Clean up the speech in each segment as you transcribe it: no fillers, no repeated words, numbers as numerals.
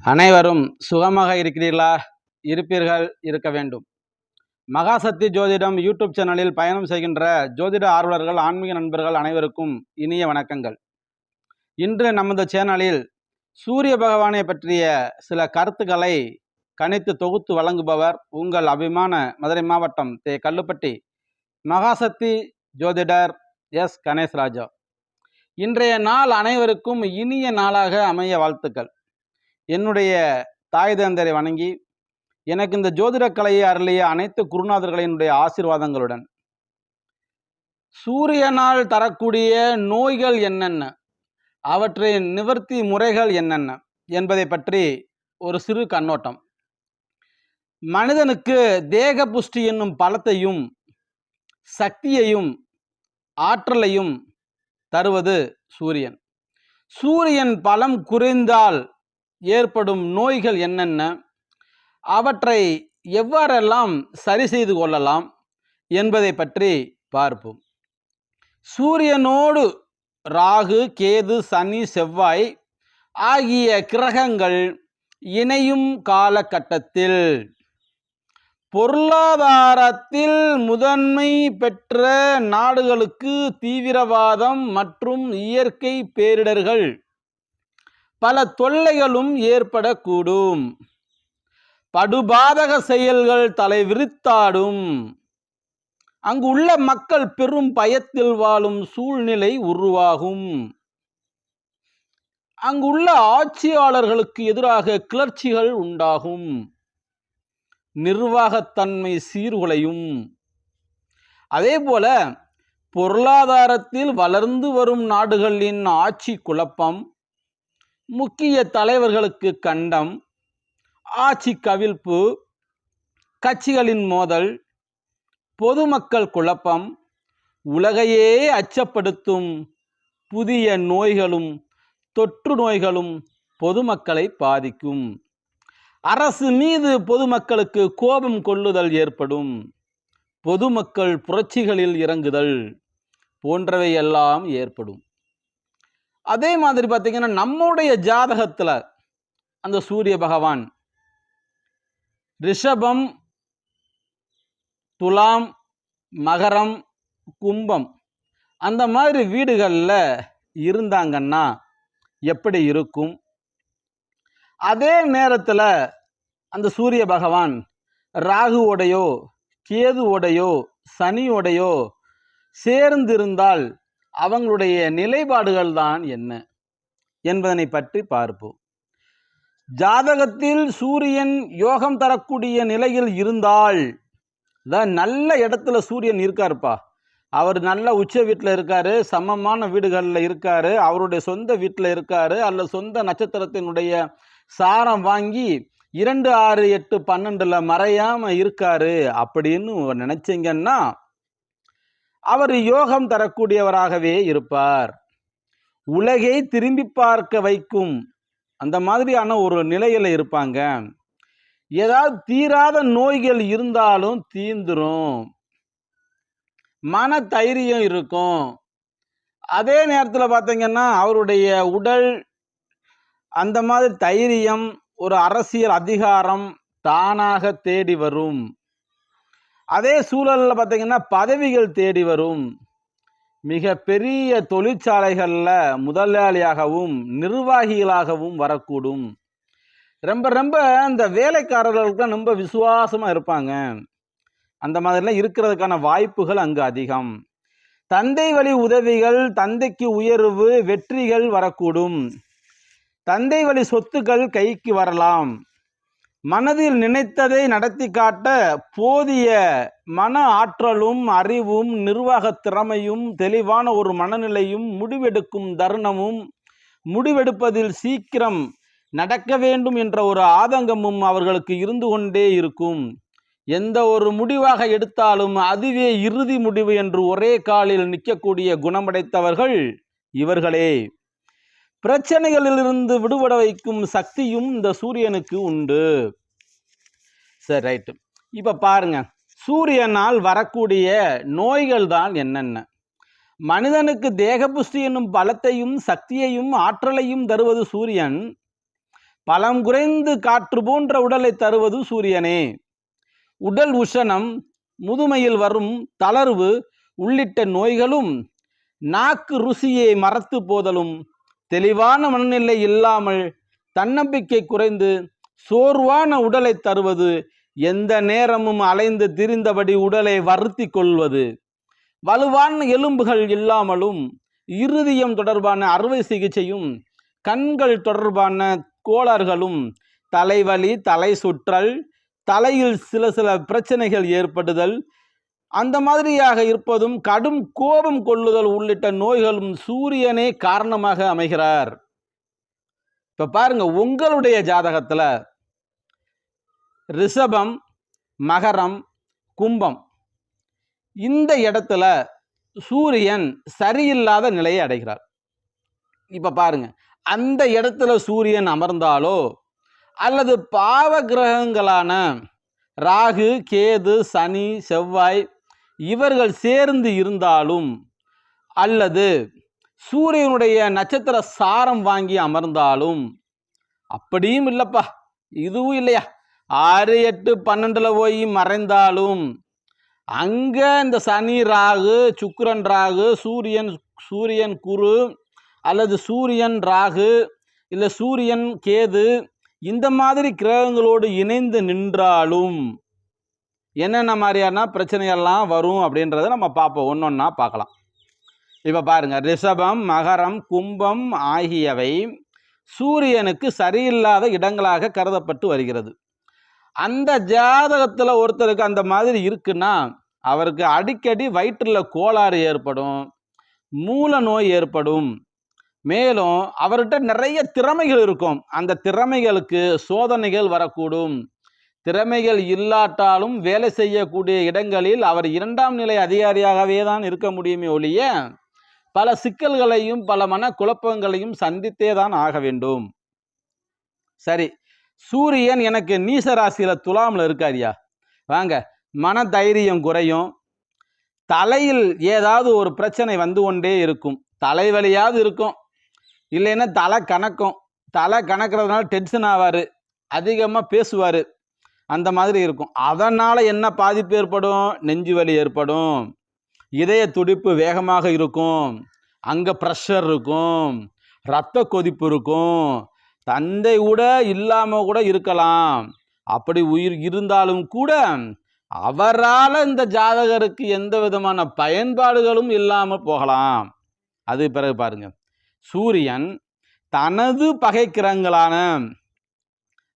அனைவரும் சுகமாக இருக்கிறீர்களா? இருப்பீர்கள், இருக்க வேண்டும். மகாசக்தி ஜோதிடம் யூடியூப் சேனலில் பயணம் செய்கின்ற ஜோதிட ஆர்வலர்கள், ஆன்மீக நண்பர்கள் அனைவருக்கும் இனிய வணக்கங்கள். இன்று நமது சேனலில் சூரிய பகவானை பற்றிய சில கருத்துக்களை கணித்து தொகுத்து வழங்குபவர் உங்கள் அபிமான மதுரை மாவட்டம் கல்லுப்பட்டி மகாசக்தி ஜோதிடர் எஸ் கணேஷ்ராஜா. இன்றைய நாள் அனைவருக்கும் இனிய நாளாக அமைய வாழ்த்துக்கள். என்னுடைய தாய் தந்தையரை வணங்கி எனக்கு இந்த ஜோதிட கலையை அருளிய அனைத்து குருநாதர்களினுடைய ஆசீர்வாதங்களுடன் சூரியனால் தரக்கூடிய நோய்கள் என்னென்ன, அவற்றின் நிவர்த்தி முறைகள் என்னென்ன என்பதை பற்றி ஒரு சிறு கண்ணோட்டம். மனிதனுக்கு தேக புஷ்டி என்னும் பலத்தையும் சக்தியையும் ஆற்றலையும் தருவது சூரியன். சூரியன் பலம் குறைந்தால் ஏற்படும் நோய்கள் என்னென்ன, அவற்றை எவ்வாறெல்லாம் சரி செய்து கொள்ளலாம் என்பதை பற்றி பார்ப்போம். சூரியனோடு ராகு, கேது, சனி, செவ்வாய் ஆகிய கிரகங்கள் இணையும் காலகட்டத்தில் பொருளாதாரத்தில் முதன்மை பெற்ற நாடுகளுக்கு தீவிரவாதம் மற்றும் இயற்கை பேரிடர்கள் பல தொல்லைகளும் ஏற்படக்கூடும். படுபாதக செயல்கள் தலைவிரித்தாடும். அங்கு உள்ள மக்கள் பெரும் பயத்தில் வாழும் சூழ்நிலை உருவாகும். அங்குள்ள ஆட்சியாளர்களுக்கு எதிராக கிளர்ச்சிகள் உண்டாகும். நிர்வாகத்தன்மை சீர்குலையும். அதே போல பொருளாதாரத்தில் வளர்ந்து வரும் நாடுகளின் ஆட்சி குழப்பம், முக்கிய தலைவர்களுக்கு கண்டம், ஆட்சி கவிழ்ப்பு, கட்சிகளின் மோதல், பொதுமக்கள் குழப்பம், உலகையே அச்சப்படுத்தும் புதிய நோய்களும் தொற்று நோய்களும் பொதுமக்களை பாதிக்கும். அரசு மீது பொதுமக்களுக்கு கோபம் கொள்ளுதல் ஏற்படும். பொதுமக்கள் புரட்சிகளில் இறங்குதல் போன்றவை எல்லாம் ஏற்படும். அதே மாதிரி பார்த்தீங்கன்னா, நம்முடைய ஜாதகத்தில் அந்த சூரிய பகவான் ரிஷபம், துலாம், மகரம், கும்பம் அந்த மாதிரி வீடுகளில் இருந்தாங்கன்னா எப்படி இருக்கும்? அதே நேரத்தில் அந்த சூரிய பகவான் ராகுவோடையோ கேதுவோடையோ சனியோடையோ சேர்ந்திருந்தால் அவங்களுடைய நிலைப்பாடுகள் தான் என்ன என்பதனை பற்றி பார்ப்போம். ஜாதகத்தில் சூரியன் யோகம் தரக்கூடிய நிலையில் இருந்தால், நல்ல இடத்துல சூரியன் இருக்காருப்பா, அவர் நல்ல உச்ச வீட்டில் இருக்காரு, சமமான வீடுகளில் இருக்காரு, அவருடைய சொந்த வீட்டில் இருக்காரு, அல்லது சொந்த நட்சத்திரத்தினுடைய சாரம் வாங்கி 2, 6, 8, 12 மறையாம இருக்காரு அப்படின்னு நினைச்சீங்கன்னா அவர் யோகம் தரக்கூடியவராகவே இருப்பார். உலகை திரும்பி பார்க்க வைக்கும் அந்த மாதிரியான ஒரு நிலையில இருப்பாங்க. ஏதாவது தீராத நோய்கள் இருந்தாலும் தீந்துரும். மன தைரியம் இருக்கும். அதே நேரத்தில் பார்த்தீங்கன்னா அவருடைய உடல் அந்த மாதிரி தைரியம், ஒரு அரசியல் அதிகாரம் தானாக தேடி வரும். அதே சூழலில் பார்த்தீங்கன்னா பதவிகள் தேடி வரும். மிக பெரிய தொழிற்சாலைகளில் முதலாளியாகவும் நிர்வாகிகளாகவும் வரக்கூடும். ரொம்ப இந்த வேலைக்காரர்களுக்கு தான் ரொம்ப விசுவாசமாக இருப்பாங்க. அந்த மாதிரிலாம் இருக்கிறதுக்கான வாய்ப்புகள் அங்கு அதிகம். தந்தை வழி உதவிகள், தந்தைக்கு உயர்வு, வெற்றிகள் வரக்கூடும். தந்தை வழி சொத்துக்கள் கைக்கு வரலாம். மனதில் நினைத்ததை நடத்தி காட்ட போதிய மன ஆற்றலும் அறிவும் நிர்வாக திறமையும் தெளிவான ஒரு மனநிலையும் முடிவெடுக்கும் தருணமும், முடிவெடுப்பதில் சீக்கிரம் நடக்க வேண்டும் என்ற ஒரு ஆதங்கமும் அவர்களுக்கு இருந்து கொண்டே இருக்கும். எந்த ஒரு முடிவாக எடுத்தாலும் அதுவே இறுதி முடிவு என்று ஒரே காலில் நிற்கக்கூடிய குணமடைத்தவர்கள் இவர்களே. பிரச்சனைகளிலிருந்து விடுபட வைக்கும் சக்தியும் இந்த சூரியனுக்கு உண்டு. சரி, ரைட்டு. இப்ப பாருங்க, சூரியனால் வரக்கூடிய நோய்கள் தான் என்னென்ன. மனிதனுக்கு தேக புஷ்டி என்னும் பலத்தையும் சக்தியையும் ஆற்றலையும் தருவது சூரியன். பலம் குறைந்து காற்று போன்ற உடலை தருவது சூரியனே. உடல் உஷ்ணம், முதுமையில் வரும் தளர்வு உள்ளிட்ட நோய்களும், நாக்கு ருசியை மறத்து போதலும், தெளிவான மனநிலை இல்லாமல் தன்னம்பிக்கை குறைந்து சோர்வான உடலை தருவது, எந்த நேரமும் அலைந்து திரிந்தபடி உடலை வருத்தி கொள்வது, வலுவான எலும்புகள் இல்லாமலும், இருதயம் தொடர்பான அறுவை சிகிச்சையும், கண்கள் தொடர்பான கோளாறுகளும், தலைவலி, தலை சுற்றல், தலையில் சில சில பிரச்சனைகள் ஏற்படுதல், அந்த மாதிரியாக இருப்பதும், கடும் கோபம் கொள்ளுதல் உள்ளிட்ட நோய்களும் சூரியனே காரணமாக அமைகிறார். இப்ப பாருங்க, உங்களுடைய ஜாதகத்துல ரிஷபம், மகரம், கும்பம் இந்த இடத்துல சூரியன் சரியில்லாத நிலையை அடைகிறார். இப்ப பாருங்க, அந்த இடத்துல சூரியன் அமர்ந்தாலோ அல்லது பாவ கிரகங்களான ராகு, கேது, சனி, செவ்வாய் இவர்கள் சேர்ந்து இருந்தாலும், அல்லது சூரியனுடைய நட்சத்திர சாரம் வாங்கி அமர்ந்தாலும், அப்படியும் இல்லப்பா இதுவும் இல்லையா 6, 8, 12 போய் மறைந்தாலும், அங்க இந்த சனி ராகு, சுக்கிரன் ராகு, சூரியன் குரு, அல்லது சூரியன் ராகு, இல்லை சூரியன் கேது, இந்த மாதிரி கிரகங்களோடு இணைந்து நின்றாலும் என்னென்ன மாதிரியான பிரச்சனைகள்லாம் வரும் அப்படின்றத நம்ம பார்ப்போம், ஒன்னொன்னா பார்க்கலாம். இப்போ பாருங்க, ரிஷபம், மகரம், கும்பம் ஆகியவை சூரியனுக்கு சரியில்லாத இடங்களாக கருதப்பட்டு வருகிறது. அந்த ஜாதகத்தில் ஒருத்தருக்கு அந்த மாதிரி இருக்குன்னா அவருக்கு அடிக்கடி வயிற்றில் கோளாறு ஏற்படும், மூல நோய் ஏற்படும். மேலும் அவர்கிட்ட நிறைய திறமைகள் இருக்கும், அந்த திறமைகளுக்கு சோதனைகள் வரக்கூடும். திறமைகள் இல்லாட்டாலும் வேலை செய்யக்கூடிய இடங்களில் அவர் 2ஆம் நிலை அதிகாரியாகவே தான் இருக்க முடியுமே ஒழிய பல சிக்கல்களையும் பல மன குழப்பங்களையும் சந்தித்தே தான் ஆக வேண்டும். சரி, சூரியன் எனக்கு நீசராசியில துலாமில் இருக்காரியா, வாங்க, மன தைரியம் குறையும், தலையில் ஏதாவது ஒரு பிரச்சனை வந்து கொண்டே இருக்கும், தலைவலியாவது இருக்கும், இல்லைன்னா தலை கணக்கும், தலை கணக்கிறதுனால டென்ஷன் ஆவார், அதிகமாக பேசுவார், அந்த மாதிரி இருக்கும். அதனால் என்ன பாதிப்பு ஏற்படும்? நெஞ்சு வலி ஏற்படும், இதய துடிப்பு வேகமாக இருக்கும், அங்கே ப்ரெஷர் இருக்கும், இரத்த கொதிப்பு இருக்கும், தந்தை கூட இல்லாமல் கூட இருக்கலாம். அப்படி உயிர் இருந்தாலும் கூட அவரால் இந்த ஜாதகருக்கு எந்த விதமான பயன்பாடுகளும் இல்லாமல் போகலாம். அது பிறகு பாருங்க, சூரியன் தனது பகை கிரகங்களான,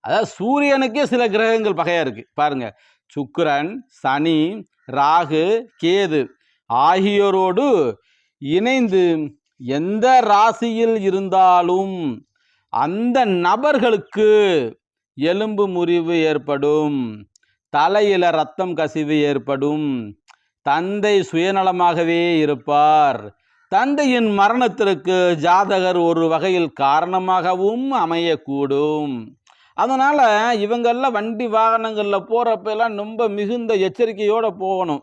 அதாவது சூரியனுக்கே சில கிரகங்கள் பகையா இருக்கு பாருங்க, சுக்கிரன், சனி, ராகு, கேது ஆகியோரோடு இணைந்து எந்த ராசியில் இருந்தாலும் அந்த நபர்களுக்கு எலும்பு முறிவு ஏற்படும், தலையில ரத்தம் கசிவு ஏற்படும், தந்தை சுயநலமாகவே இருப்பார், தந்தையின் மரணத்திற்கு ஜாதகர் ஒரு வகையில் காரணமாகவும் அமையக்கூடும். அதனால இவங்கெல்லாம் வண்டி வாகனங்களில் போகிறப்பெல்லாம் ரொம்ப மிகுந்த எச்சரிக்கையோடு போகணும்.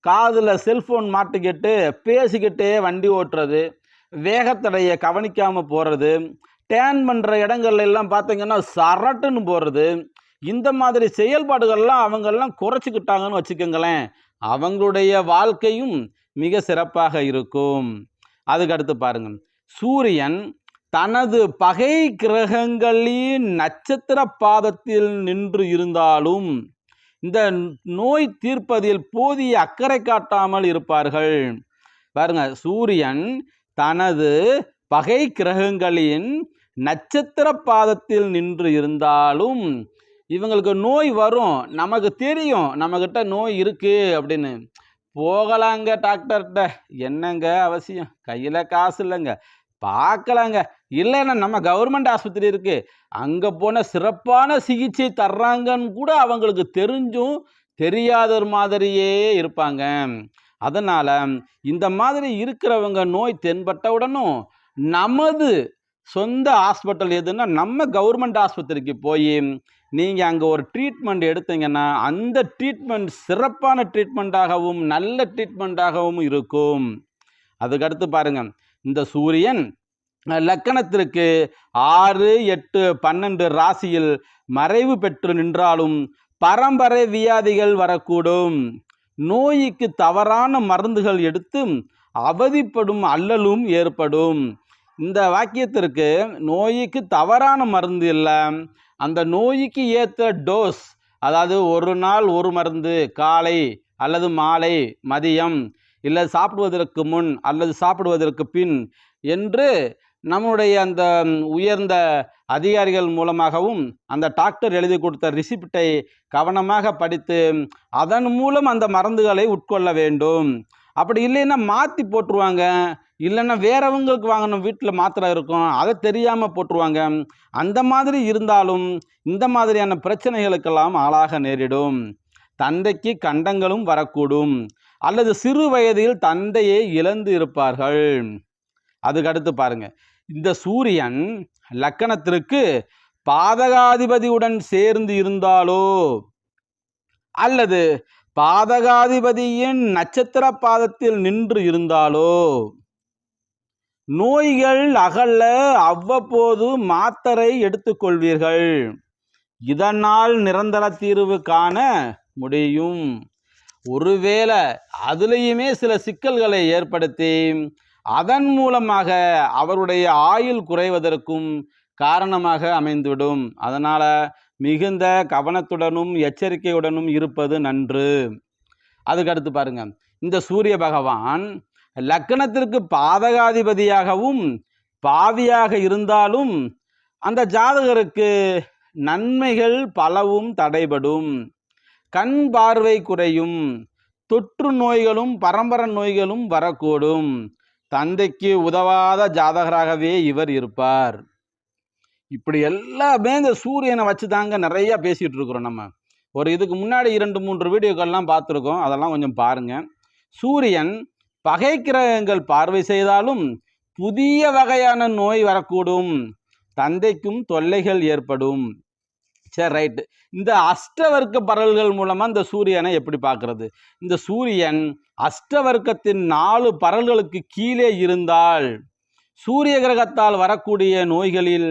காதில் செல்ஃபோன் மாட்டிக்கிட்டு பேசிக்கிட்டே வண்டி ஓட்டுறது, வேகத்தடையை கவனிக்காமல் போகிறது, டேன் பண்ணுற இடங்கள்ல எல்லாம் பார்த்தீங்கன்னா சரட்டுன்னு போகிறது, இந்த மாதிரி செயல்பாடுகள்லாம் அவங்கெல்லாம் குறைச்சிக்கிட்டாங்கன்னு வச்சுக்கோங்களேன், அவங்களுடைய வாழ்க்கையும் மிக சிறப்பாக இருக்கும். அதுக்கடுத்து பாருங்க, சூரியன் தனது பகை கிரகங்களின் நட்சத்திர பாதத்தில் நின்று இருந்தாலும் இந்த நோய் தீர்ப்பதில் போதிய அக்கறை காட்டாமல் இருப்பார்கள். பாருங்க, சூரியன் தனது பகை கிரகங்களின் நட்சத்திர பாதத்தில் நின்று இருந்தாலும் இவங்களுக்கு நோய் வரும், நமக்கு தெரியும் நம்மக்கிட்ட நோய் இருக்கு அப்படின்னு. போகலாங்க டாக்டர்கிட்ட, என்னங்க அவசியம், கையில் காசு இல்லைங்க, பார்க்கலாங்க, இல்லைன்னா நம்ம கவர்மெண்ட் ஆஸ்பத்திரி இருக்கு, அங்கே போன சிறப்பான சிகிச்சை தர்றாங்கன்னு கூட அவங்களுக்கு தெரிஞ்சும் தெரியாத மாதிரியே இருப்பாங்க. அதனால இந்த மாதிரி இருக்கிறவங்க நோய் தென்பட்டவுடனும் நமது சொந்த ஹாஸ்பிட்டல் எதுன்னா நம்ம கவர்மெண்ட் ஆஸ்பத்திரிக்கு போய் நீங்கள் அங்கே ஒரு ட்ரீட்மெண்ட் எடுத்தீங்கன்னா அந்த ட்ரீட்மெண்ட் சிறப்பான ட்ரீட்மெண்ட்டாகவும் நல்ல ட்ரீட்மெண்ட்டாகவும் இருக்கும். அதுக்கடுத்து பாருங்க, இந்த சூரியன் லக்கணத்திற்கு 6, 8, 12 ராசியில் மறைவு பெற்று நின்றாலும் பரம்பரை வியாதிகள் வரக்கூடும். நோய்க்கு தவறான மருந்துகள் எடுத்து அவதிப்படும் அல்லலும் ஏற்படும். இந்த வாக்கியத்திற்கு நோய்க்கு தவறான மருந்து இல்லை, அந்த நோய்க்கு ஏற்ற டோஸ், அதாவது ஒரு நாள் ஒரு மருந்து, காலை அல்லது மாலை, மதியம், இல்லை சாப்பிடுவதற்கு முன் அல்லது சாப்பிடுவதற்கு பின் என்று நம்முடைய அந்த உயர்ந்த அதிகாரிகள் மூலமாகவும் அந்த டாக்டர் எழுதி கொடுத்த ரிசிப்டை கவனமாக படித்து அதன் மூலம் அந்த மருந்துகளை உட்கொள்ள வேண்டும். அப்படி இல்லைன்னா மாற்றி போட்டுருவாங்க, இல்லைன்னா வேறவங்களுக்கு வாங்கணும், வீட்டில் மாத்திரை இருக்கும், அதை தெரியாமல் போட்டுருவாங்க. அந்த மாதிரி இருந்தாலும் இந்த மாதிரியான பிரச்சனைகளுக்கெல்லாம் ஆளாக நேரிடும். தந்தைக்கு கண்டங்களும் வரக்கூடும், அல்லது சிறு வயதில் தந்தையை இழந்து இருப்பார்கள். அதுக்கடுத்து பாருங்க, இந்த சூரியன் லக்கணத்திற்கு பாதகாதிபதியுடன் சேர்ந்து இருந்தாலோ அல்லது பாதகாதிபதியின் நட்சத்திர பாதத்தில் நின்று இருந்தாலோ நோய்கள் அகல அவ்வப்போது மாத்திரை எடுத்துக்கொள்வீர்கள். இதனால் நிரந்தர தீர்வு காண முடியும். ஒருவேளை அதுலேயுமே சில சிக்கல்களை ஏற்படுத்தி அதன் மூலமாக அவருடைய ஆயுள் குறைவதற்கும் காரணமாக அமைந்துவிடும். அதனால் மிகுந்த கவனத்துடனும் எச்சரிக்கையுடனும் இருப்பது நன்று. அதுக்கடுத்து பாருங்க, இந்த சூரிய பகவான் லக்கணத்திற்கு பாதகாதிபதியாகவும் பாவியாக இருந்தாலும் அந்த ஜாதகருக்கு நன்மைகள் பலவும் தடைபடும். கண் பார்வை குறையும், தொற்று நோய்களும் பரம்பரை நோய்களும் வரக்கூடும். தந்தைக்கு உதவாத ஜாதகராகவே இவர் இருப்பார். இப்படி எல்லாமே இந்த சூரியனை வச்சு தாங்க நிறைய பேசிட்டு இருக்கிறோம். நம்ம ஒரு இதுக்கு முன்னாடி 2-3 வீடியோக்கள்லாம் பார்த்துருக்கோம், அதெல்லாம் கொஞ்சம் பாருங்க. சூரியன் பகை கிரகங்கள் பார்வை செய்தாலும் புதிய வகையான நோய் வரக்கூடும், தந்தைக்கும் தொல்லைகள் ஏற்படும். சரி, ரைட்டு. இந்த அஷ்டவர்க்க பரல்கள் மூலமாக இந்த சூரியனை எப்படி பார்க்கறது? இந்த சூரியன் அஷ்டவர்க்கத்தின் 4 பரல்களுக்கு கீழே இருந்தால் சூரிய கிரகத்தால் வரக்கூடிய நோய்களில்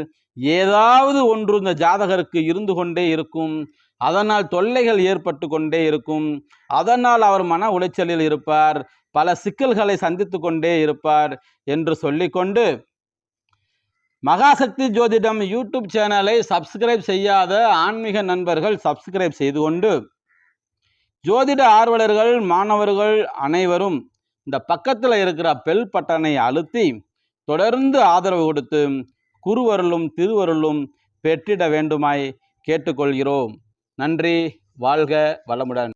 ஏதாவது ஒன்று இந்த ஜாதகருக்கு இருந்து கொண்டே இருக்கும். அதனால் தொல்லைகள் ஏற்பட்டு கொண்டே இருக்கும். அதனால் அவர் மன உளைச்சலில் இருப்பார், பல சிக்கல்களை சந்தித்து கொண்டே இருப்பார் என்று சொல்லிக்கொண்டு, மகாசக்தி ஜோதிடம் யூடியூப் சேனலை சப்ஸ்கிரைப் செய்யாத ஆன்மீக நண்பர்கள் சப்ஸ்கிரைப் செய்து கொண்டு, ஜோதிட ஆர்வலர்கள் மாணவர்கள் அனைவரும் இந்த பக்கத்தில் இருக்கிற பெல் பட்டனை அழுத்தி தொடர்ந்து ஆதரவு கொடுத்து குருவருளும் திருவருளும் பெற்றிட வேண்டுமாய் கேட்டுக்கொள்கிறோம். நன்றி. வாழ்க வளமுடன்.